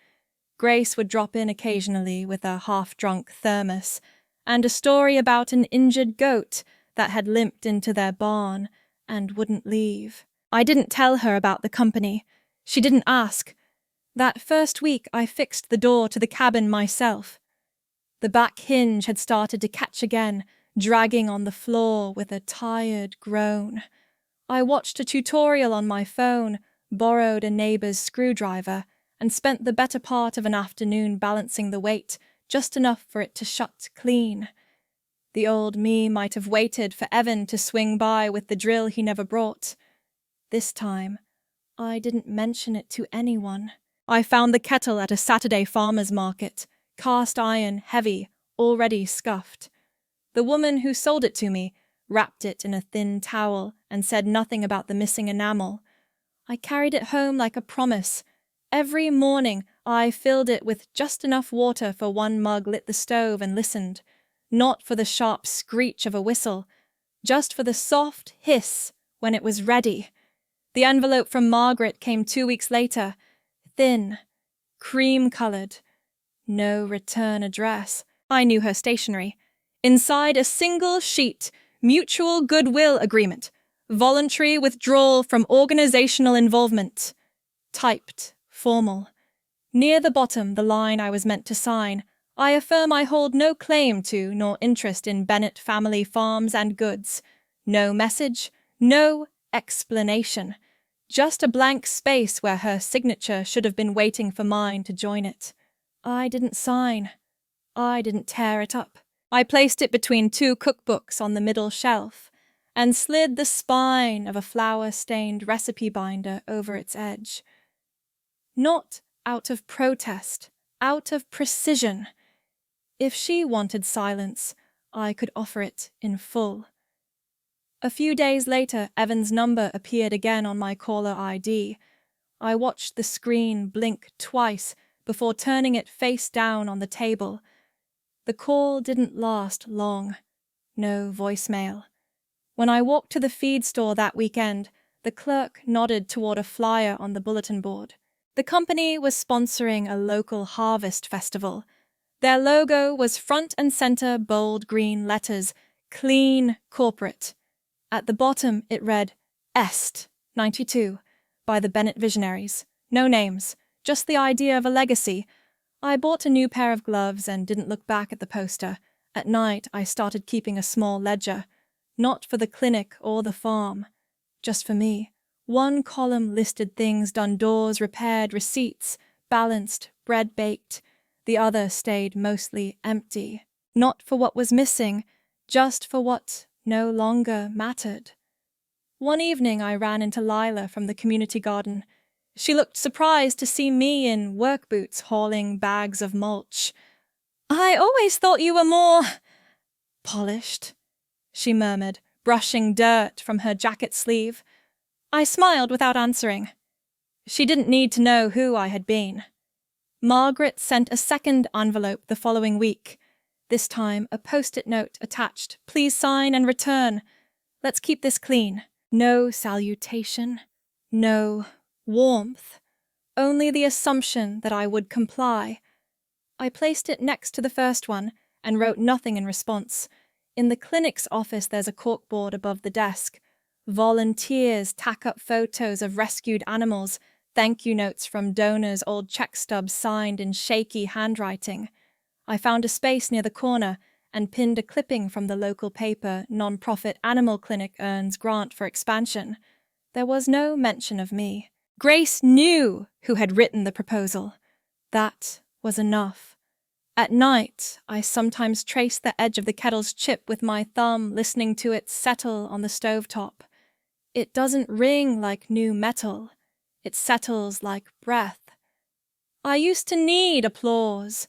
Grace would drop in occasionally with a half-drunk thermos, and a story about an injured goat that had limped into their barn and wouldn't leave. I didn't tell her about the company. She didn't ask. That first week I fixed the door to the cabin myself. The back hinge had started to catch again, dragging on the floor with a tired groan. I watched a tutorial on my phone, borrowed a neighbour's screwdriver, and spent the better part of an afternoon balancing the weight, just enough for it to shut clean. The old me might have waited for Evan to swing by with the drill he never brought. This time, I didn't mention it to anyone. I found the kettle at a Saturday farmer's market, cast iron, heavy, already scuffed. The woman who sold it to me wrapped it in a thin towel and said nothing about the missing enamel. I carried it home like a promise. Every morning I filled it with just enough water for one mug, lit the stove and listened, not for the sharp screech of a whistle, just for the soft hiss when it was ready. The envelope from Margaret came 2 weeks later, thin, cream-coloured. No return address. I knew her stationery. Inside a single sheet, mutual goodwill agreement, voluntary withdrawal from organisational involvement. Typed, formal. Near the bottom, the line I was meant to sign. I affirm I hold no claim to nor interest in Bennett family farms and goods. No message, no explanation. Just a blank space where her signature should have been waiting for mine to join it. I didn't sign. I didn't tear it up. I placed it between 2 cookbooks on the middle shelf and slid the spine of a flour-stained recipe binder over its edge. Not out of protest, out of precision. If she wanted silence, I could offer it in full. A few days later, Evan's number appeared again on my caller ID. I watched the screen blink twice before turning it face down on the table. The call didn't last long. No voicemail. When I walked to the feed store that weekend, the clerk nodded toward a flyer on the bulletin board. The company was sponsoring a local harvest festival. Their logo was front and center bold green letters, clean corporate. At the bottom it read, Est, 92, by the Bennett Visionaries. No names, just the idea of a legacy. I bought a new pair of gloves and didn't look back at the poster. At night I started keeping a small ledger, not for the clinic or the farm, just for me. One column listed things done, doors repaired, receipts, balanced, bread baked. The other stayed mostly empty. Not for what was missing, just for what no longer mattered. One evening I ran into Lila from the community garden. She looked surprised to see me in work boots hauling bags of mulch. "I always thought you were more polished," she murmured, brushing dirt from her jacket sleeve. I smiled without answering. She didn't need to know who I had been. Margaret sent a second envelope the following week. This time a post-it note attached. "Please sign and return. Let's keep this clean." No salutation. No warmth. Only the assumption that I would comply. I placed it next to the first one and wrote nothing in response. In the clinic's office there's a corkboard above the desk. Volunteers tack up photos of rescued animals, thank you notes from donors, old check stubs signed in shaky handwriting. I found a space near the corner and pinned a clipping from the local paper, non-profit animal clinic earns grant for expansion. There was no mention of me. Grace knew who had written the proposal. That was enough. At night, I sometimes traced the edge of the kettle's chip with my thumb, listening to it settle on the stovetop. It doesn't ring like new metal. It settles like breath. I used to need applause.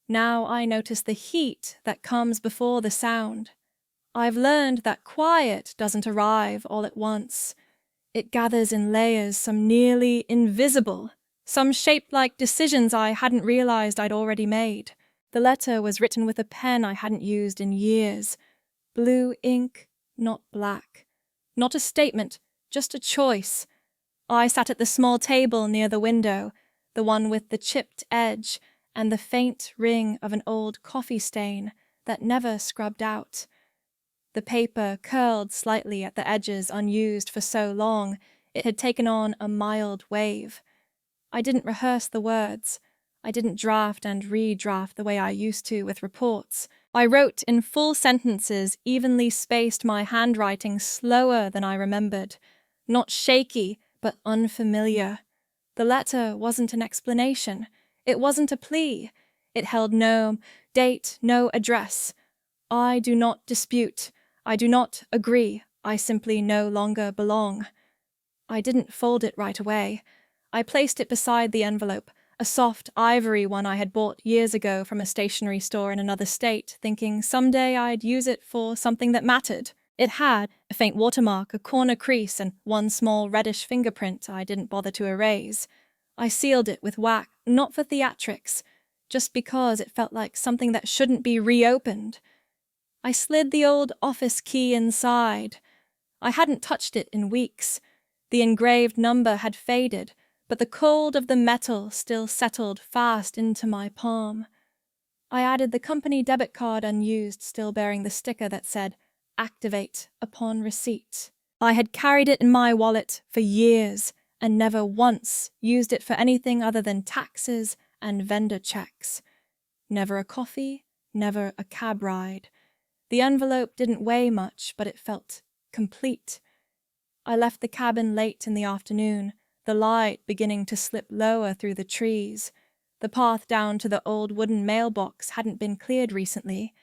Now I notice the heat that comes before the sound. I've learned that quiet doesn't arrive all at once. It gathers in layers, some nearly invisible, some shaped like decisions I hadn't realized I'd already made. The letter was written with a pen I hadn't used in years. Blue ink, not black. Not a statement, just a choice. I sat at the small table near the window, the one with the chipped edge and the faint ring of an old coffee stain that never scrubbed out. The paper curled slightly at the edges, unused for so long, it had taken on a mild wave. I didn't rehearse the words. I didn't draft and redraft the way I used to with reports. I wrote in full sentences, evenly spaced, my handwriting slower than I remembered. Not shaky, but unfamiliar. The letter wasn't an explanation. It wasn't a plea. It held no date, no address. I do not dispute. I do not agree. I simply no longer belong. I didn't fold it right away. I placed it beside the envelope, a soft ivory one I had bought years ago from a stationery store in another state, thinking someday I'd use it for something that mattered. It had a faint watermark, a corner crease, and one small reddish fingerprint I didn't bother to erase. I sealed it with wax, not for theatrics, just because it felt like something that shouldn't be reopened. I slid the old office key inside. I hadn't touched it in weeks. The engraved number had faded, but the cold of the metal still settled fast into my palm. I added the company debit card unused, still bearing the sticker that said, "Activate upon receipt." I had carried it in my wallet for years and never once used it for anything other than taxes and vendor checks. Never a coffee, never a cab ride. The envelope didn't weigh much, but it felt complete. I left the cabin late in the afternoon, the light beginning to slip lower through the trees. The path down to the old wooden mailbox hadn't been cleared recently.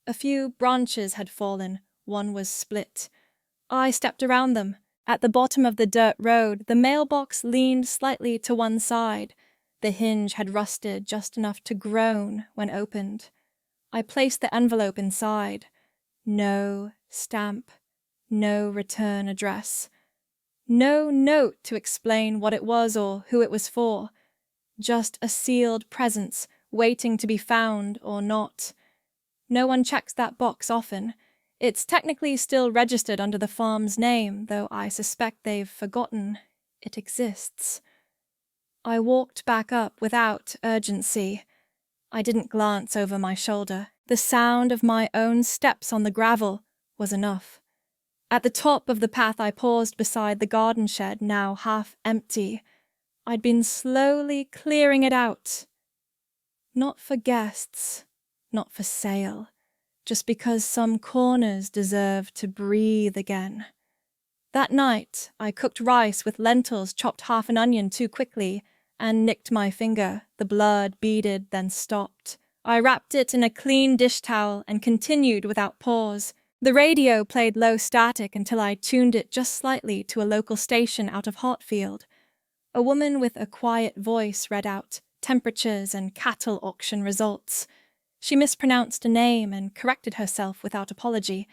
A few branches had fallen, one was split. I stepped around them. At the bottom of the dirt road, the mailbox leaned slightly to one side. The hinge had rusted just enough to groan when opened. I placed the envelope inside. No stamp, no return address. No note to explain what it was or who it was for. Just a sealed presence waiting to be found or not. No one checks that box often. It's technically still registered under the farm's name, though I suspect they've forgotten it exists. I walked back up without urgency. I didn't glance over my shoulder. The sound of my own steps on the gravel was enough. At the top of the path I paused beside the garden shed, now half empty. I'd been slowly clearing it out. Not for guests, not for sale, just because some corners deserve to breathe again. That night, I cooked rice with lentils, chopped half an onion too quickly, and nicked my finger. The blood beaded, then stopped. I wrapped it in a clean dish towel and continued without pause. The radio played low static until I tuned it just slightly to a local station out of Hartfield. A woman with a quiet voice read out temperatures and cattle auction results. She mispronounced a name and corrected herself without apology.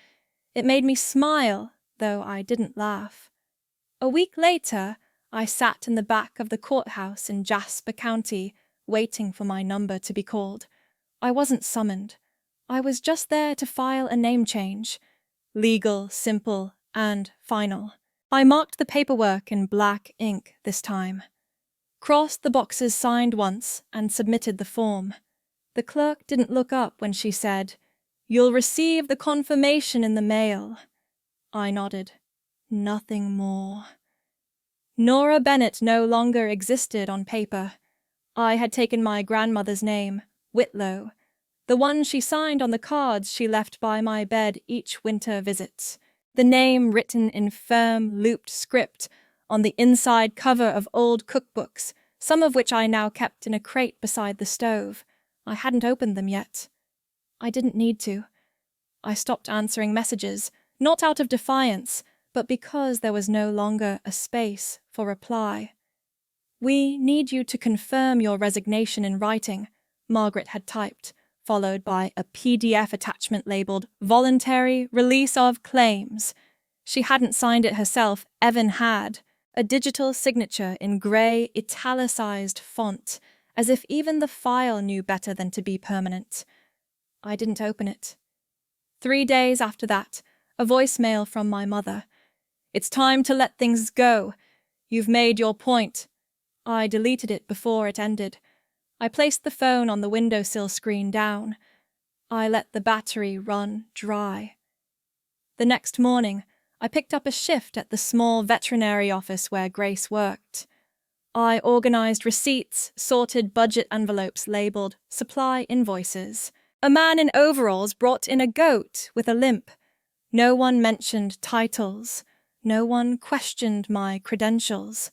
It made me smile, though I didn't laugh. A week later, I sat in the back of the courthouse in Jasper County, waiting for my number to be called. I wasn't summoned. I was just there to file a name change. Legal, simple, and final. I marked the paperwork in black ink this time. Crossed the boxes signed once and submitted the form. The clerk didn't look up when she said, "You'll receive the confirmation in the mail." I nodded. Nothing more. Nora Bennett no longer existed on paper. I had taken my grandmother's name, Whitlow, the one she signed on the cards she left by my bed each winter visit. The name written in firm, looped script on the inside cover of old cookbooks, some of which I now kept in a crate beside the stove. I hadn't opened them yet. I didn't need to. I stopped answering messages, not out of defiance, but because there was no longer a space for reply. "We need you to confirm your resignation in writing," Margaret had typed, followed by a PDF attachment labeled "Voluntary Release of Claims." She hadn't signed it herself, Evan had. A digital signature in grey, italicized font, as if even the file knew better than to be permanent. I didn't open it. 3 days after that, a voicemail from my mother. "It's time to let things go. You've made your point." I deleted it before it ended. I placed the phone on the windowsill screen down. I let the battery run dry. The next morning, I picked up a shift at the small veterinary office where Grace worked. I organized receipts, sorted budget envelopes labeled supply invoices. A man in overalls brought in a goat with a limp. No one mentioned titles. No one questioned my credentials.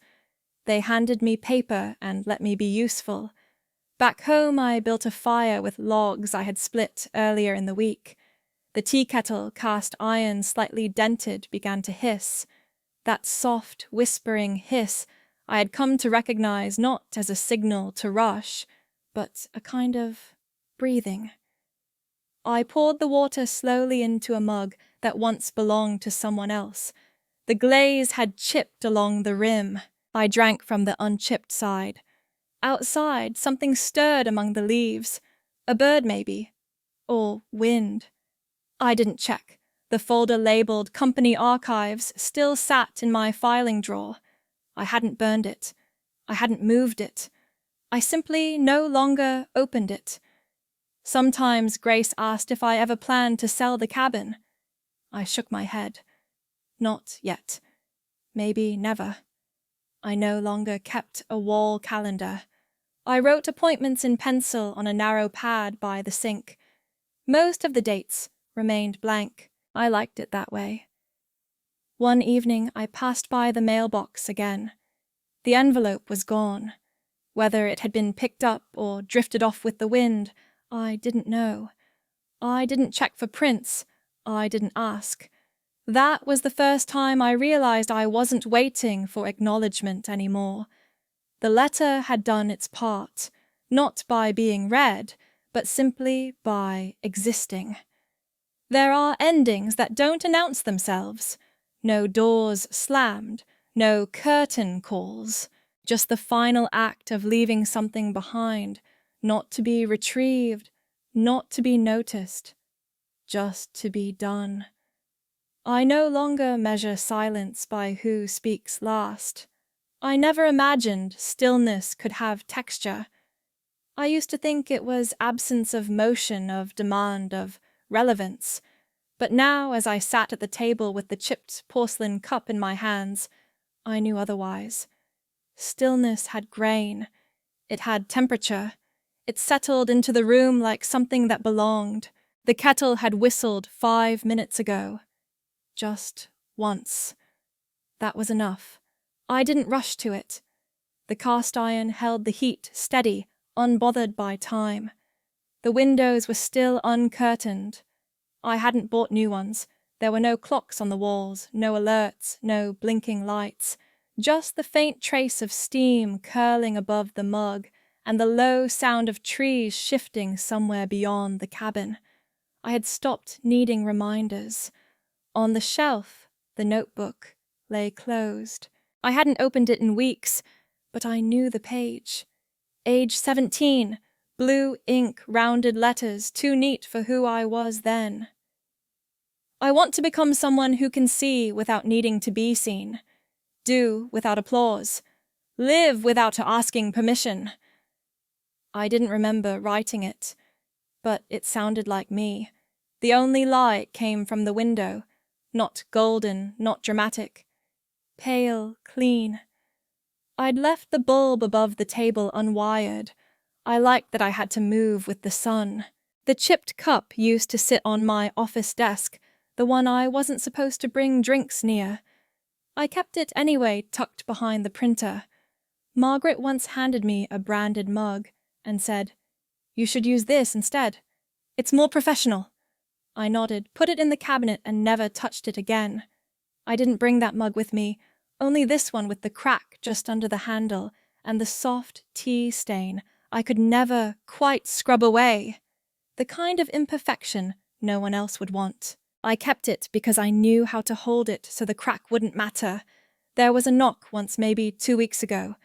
They handed me paper and let me be useful. Back home, I built a fire with logs I had split earlier in the week. The tea kettle, cast iron slightly dented, began to hiss. That soft, whispering hiss I had come to recognize not as a signal to rush, but a kind of breathing. I poured the water slowly into a mug that once belonged to someone else. The glaze had chipped along the rim. I drank from the unchipped side. Outside, something stirred among the leaves. A bird, maybe. Or wind. I didn't check. The folder labeled Company Archives still sat in my filing drawer. I hadn't burned it. I hadn't moved it. I simply no longer opened it. Sometimes Grace asked if I ever planned to sell the cabin. I shook my head. Not yet. Maybe never. I no longer kept a wall calendar. I wrote appointments in pencil on a narrow pad by the sink. Most of the dates remained blank. I liked it that way. One evening I passed by the mailbox again. The envelope was gone. Whether it had been picked up or drifted off with the wind, I didn't know. I didn't check for prints. I didn't ask. That was the first time I realized I wasn't waiting for acknowledgement anymore. The letter had done its part, not by being read, but simply by existing. There are endings that don't announce themselves. No doors slammed, no curtain calls. Just the final act of leaving something behind, not to be retrieved, not to be noticed, just to be done. I no longer measure silence by who speaks last. I never imagined stillness could have texture. I used to think it was absence of motion, of demand, of relevance. But now, as I sat at the table with the chipped porcelain cup in my hands, I knew otherwise. Stillness had grain. It had temperature. It settled into the room like something that belonged. The kettle had whistled 5 minutes ago. Just once. That was enough. I didn't rush to it. The cast iron held the heat steady, unbothered by time. The windows were still uncurtained. I hadn't bought new ones. There were no clocks on the walls, no alerts, no blinking lights. Just the faint trace of steam curling above the mug and the low sound of trees shifting somewhere beyond the cabin. I had stopped needing reminders. On the shelf, the notebook lay closed. I hadn't opened it in weeks, but I knew the page. Age 17, blue ink, rounded letters, too neat for who I was then. I want to become someone who can see without needing to be seen, do without applause, live without asking permission. I didn't remember writing it, but it sounded like me. The only light came from the window, not golden, not dramatic. Pale, clean. I'd left the bulb above the table unwired. I liked that I had to move with the sun. The chipped cup used to sit on my office desk, the one I wasn't supposed to bring drinks near. I kept it anyway, tucked behind the printer. Margaret once handed me a branded mug and said, "You should use this instead. It's more professional." I nodded, put it in the cabinet, and never touched it again. I didn't bring that mug with me, only this one with the crack just under the handle and the soft tea stain I could never quite scrub away. The kind of imperfection no one else would want. I kept it because I knew how to hold it so the crack wouldn't matter. There was a knock once, maybe 2 weeks ago.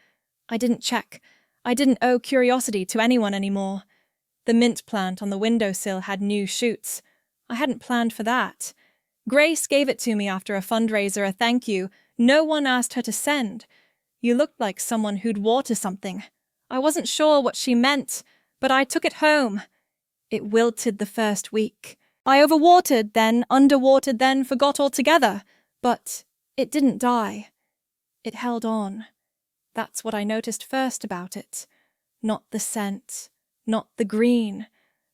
I didn't check. I didn't owe curiosity to anyone anymore. The mint plant on the windowsill had new shoots. I hadn't planned for that. Grace gave it to me after a fundraiser, a thank you. No one asked her to send. You looked like someone who'd water something. I wasn't sure what she meant, but I took it home. It wilted the first week. I overwatered, then underwatered, then forgot altogether. But it didn't die. It held on. That's what I noticed first about it. Not the scent, not the green.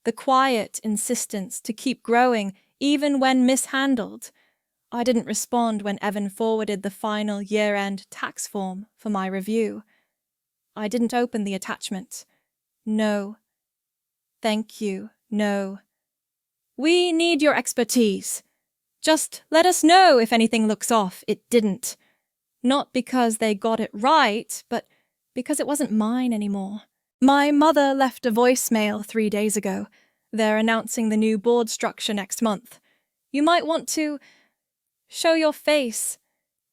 The quiet insistence to keep growing even when mishandled. I didn't respond when Evan forwarded the final year-end tax form for my review. I didn't open the attachment. No. Thank you, no. We need your expertise. Just let us know if anything looks off. It didn't. Not because they got it right, but because it wasn't mine anymore. My mother left a voicemail 3 days ago. They're announcing the new board structure next month. You might want to show your face.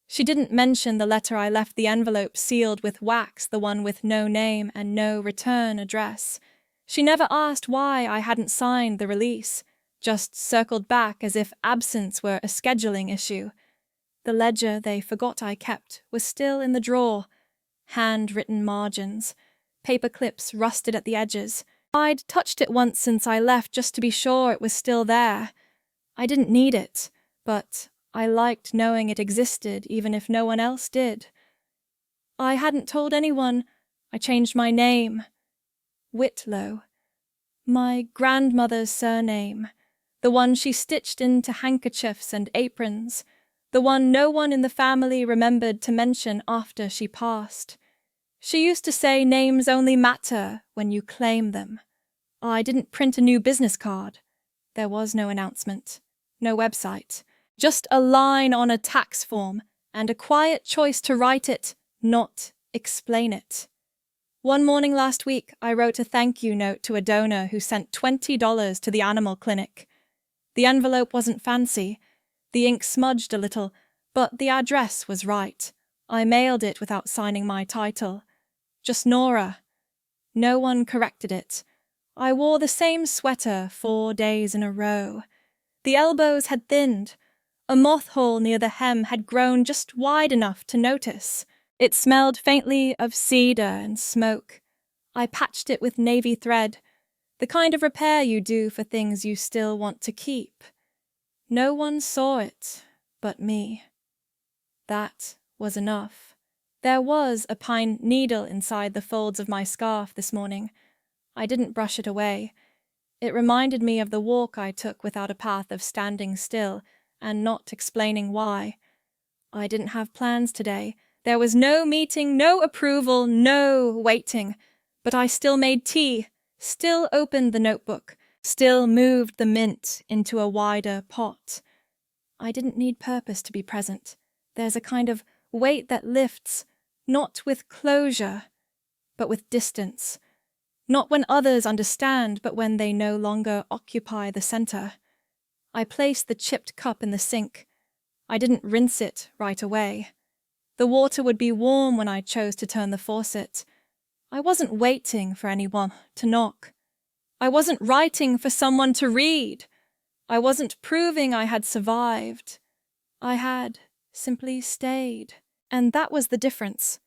She didn't mention the letter I left the envelope sealed with wax, the one with no name and no return address. She never asked why I hadn't signed the release, just circled back as if absence were a scheduling issue. The ledger they forgot I kept was still in the drawer. Handwritten margins, paper clips rusted at the edges. I'd touched it once since I left just to be sure it was still there. I didn't need it, but I liked knowing it existed even if no one else did. I hadn't told anyone. I changed my name. Whitlow. My grandmother's surname. The one she stitched into handkerchiefs and aprons. The one no one in the family remembered to mention after she passed. She used to say names only matter when you claim them. I didn't print a new business card. There was no announcement, no website. Just a line on a tax form and a quiet choice to write it, not explain it. One morning last week, I wrote a thank you note to a donor who sent $20 to the animal clinic. The envelope wasn't fancy. The ink smudged a little, but the address was right. I mailed it without signing my title. Just Nora. No one corrected it. I wore the same sweater 4 days in a row. The elbows had thinned. A moth hole near the hem had grown just wide enough to notice. It smelled faintly of cedar and smoke. I patched it with navy thread, the kind of repair you do for things you still want to keep. No one saw it but me. That was enough. There was a pine needle inside the folds of my scarf this morning. I didn't brush it away. It reminded me of the walk I took without a path of standing still and not explaining why. I didn't have plans today. There was no meeting, no approval, no waiting. But I still made tea, still opened the notebook, still moved the mint into a wider pot. I didn't need purpose to be present. There's a kind of weight that lifts, not with closure, but with distance. Not when others understand, but when they no longer occupy the center. I placed the chipped cup in the sink. I didn't rinse it right away. The water would be warm when I chose to turn the faucet. I wasn't waiting for anyone to knock. I wasn't writing for someone to read. I wasn't proving I had survived. I had simply stayed. And that was the difference.